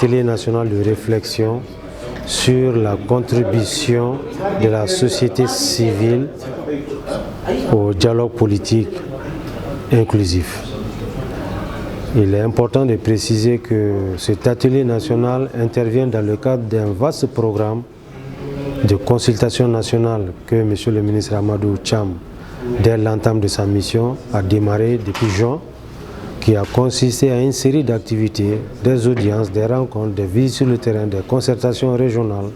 atelier national de réflexion sur la contribution de la société civile au dialogue politique inclusif. Il est important de préciser que cet atelier national intervient dans le cadre d'un vaste programme de consultation nationale que M. le ministre Amadou Thiam, dès l'entame de sa mission, a démarré depuis juin, qui a consisté à une série d'activités, des audiences, des rencontres, des visites sur le terrain, des concertations régionales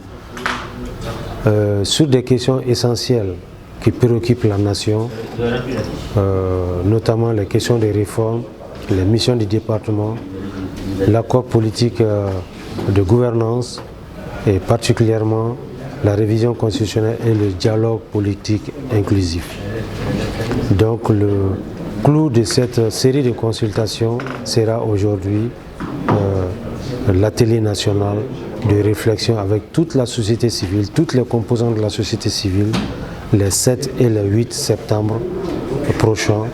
sur des questions essentielles qui préoccupent la nation, notamment les questions des réformes, les missions du département, l'accord politique de gouvernance et particulièrement la révision constitutionnelle et le dialogue politique inclusif. Donc le clou de cette série de consultations sera aujourd'hui l'atelier national de réflexion avec toute la société civile, toutes les composantes de la société civile, les 7 et les 8 septembre prochains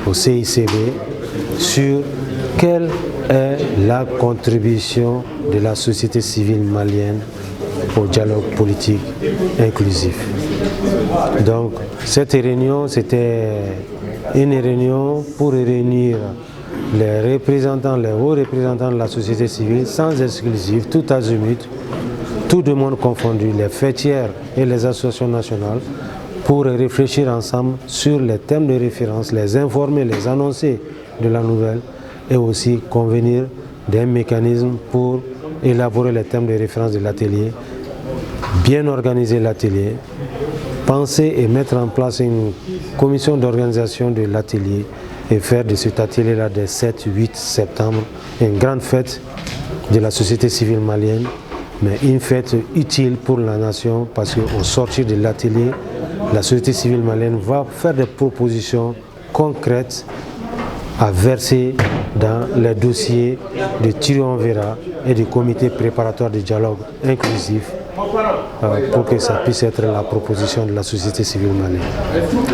au CICB sur quelle est la contribution de la société civile malienne au dialogue politique inclusif. Donc cette réunion, c'était une réunion pour réunir les représentants, les hauts représentants de la société civile, sans exclusif, tout azimut, tout le monde confondu, les fêtières et les associations nationales, pour réfléchir ensemble sur les thèmes de référence, les informer, les annoncer de la nouvelle et aussi convenir d'un mécanisme pour élaborer les thèmes de référence de l'atelier, bien organiser l'atelier, penser et mettre en place une commission d'organisation de l'atelier et faire de cet atelier-là des 7-8 septembre une grande fête de la société civile malienne, mais une fête utile pour la nation parce qu'au sortir de l'atelier, la société civile malienne va faire des propositions concrètes à verser dans les dossiers de triumvirat et du comité préparatoire du dialogue inclusif pour que ça puisse être la proposition de la société civile malienne.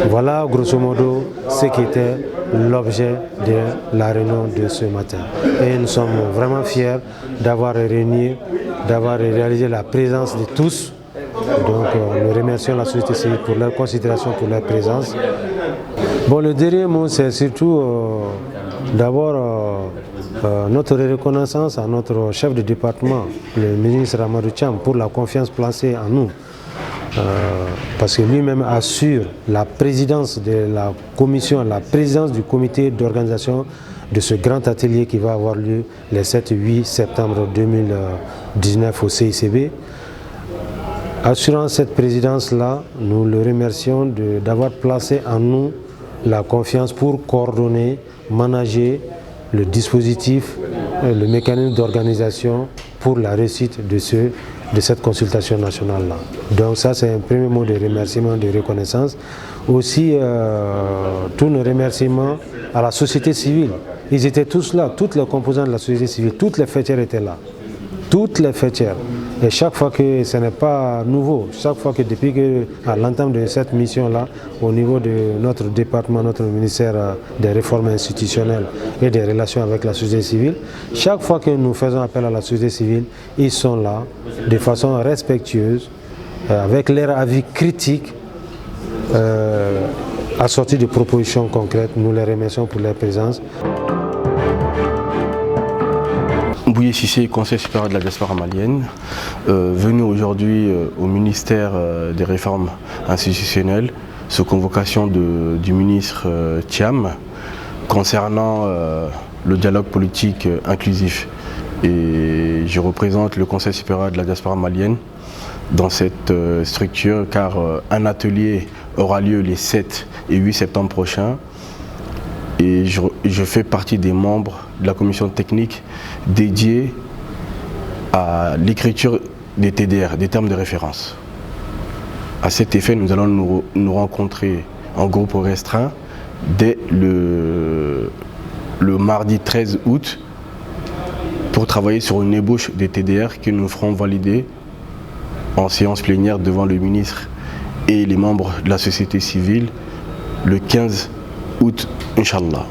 Voilà grosso modo ce qui était l'objet de la réunion de ce matin. Et nous sommes vraiment fiers d'avoir réuni, d'avoir réalisé la présence de tous. Donc nous remercions la société civile pour leur considération, pour leur présence. Bon, le dernier mot, c'est surtout d'abord notre reconnaissance à notre chef de département, le ministre Amadou Thiam, pour la confiance placée en nous. Parce que lui-même assure la présidence de la commission, la présidence du comité d'organisation de ce grand atelier qui va avoir lieu les 7 et 8 septembre 2019 au CICB. Assurant cette présidence-là, nous le remercions d'avoir placé en nous la confiance pour coordonner, manager le dispositif, le mécanisme d'organisation pour la réussite de cette consultation nationale-là. Donc ça, c'est un premier mot de remerciement, de reconnaissance. Aussi, tous nos remerciements à la société civile. Ils étaient tous là, toutes les composantes de la société civile, toutes les fêtières étaient là. Toutes les fêtières. Et chaque fois que ce n'est pas nouveau, chaque fois que depuis à l'entame de cette mission-là, au niveau de notre département, notre ministère des réformes institutionnelles et des relations avec la société civile, chaque fois que nous faisons appel à la société civile, ils sont là de façon respectueuse, avec leur avis critique, assorti de propositions concrètes. Nous les remercions pour leur présence. Bouye Cissé, conseiller supérieur de la diaspora malienne, venu aujourd'hui au ministère des réformes institutionnelles sous convocation du ministre Thiam concernant le dialogue politique inclusif. Et je représente le conseil supérieur de la diaspora malienne dans cette structure car un atelier aura lieu les 7 et 8 septembre prochains. Et je fais partie des membres de la commission technique dédiée à l'écriture des TDR, des termes de référence. À cet effet, nous allons nous rencontrer en groupe restreint dès le mardi 13 août pour travailler sur une ébauche des TDR que nous ferons valider en séance plénière devant le ministre et les membres de la société civile le 15 août, Inch'Allah.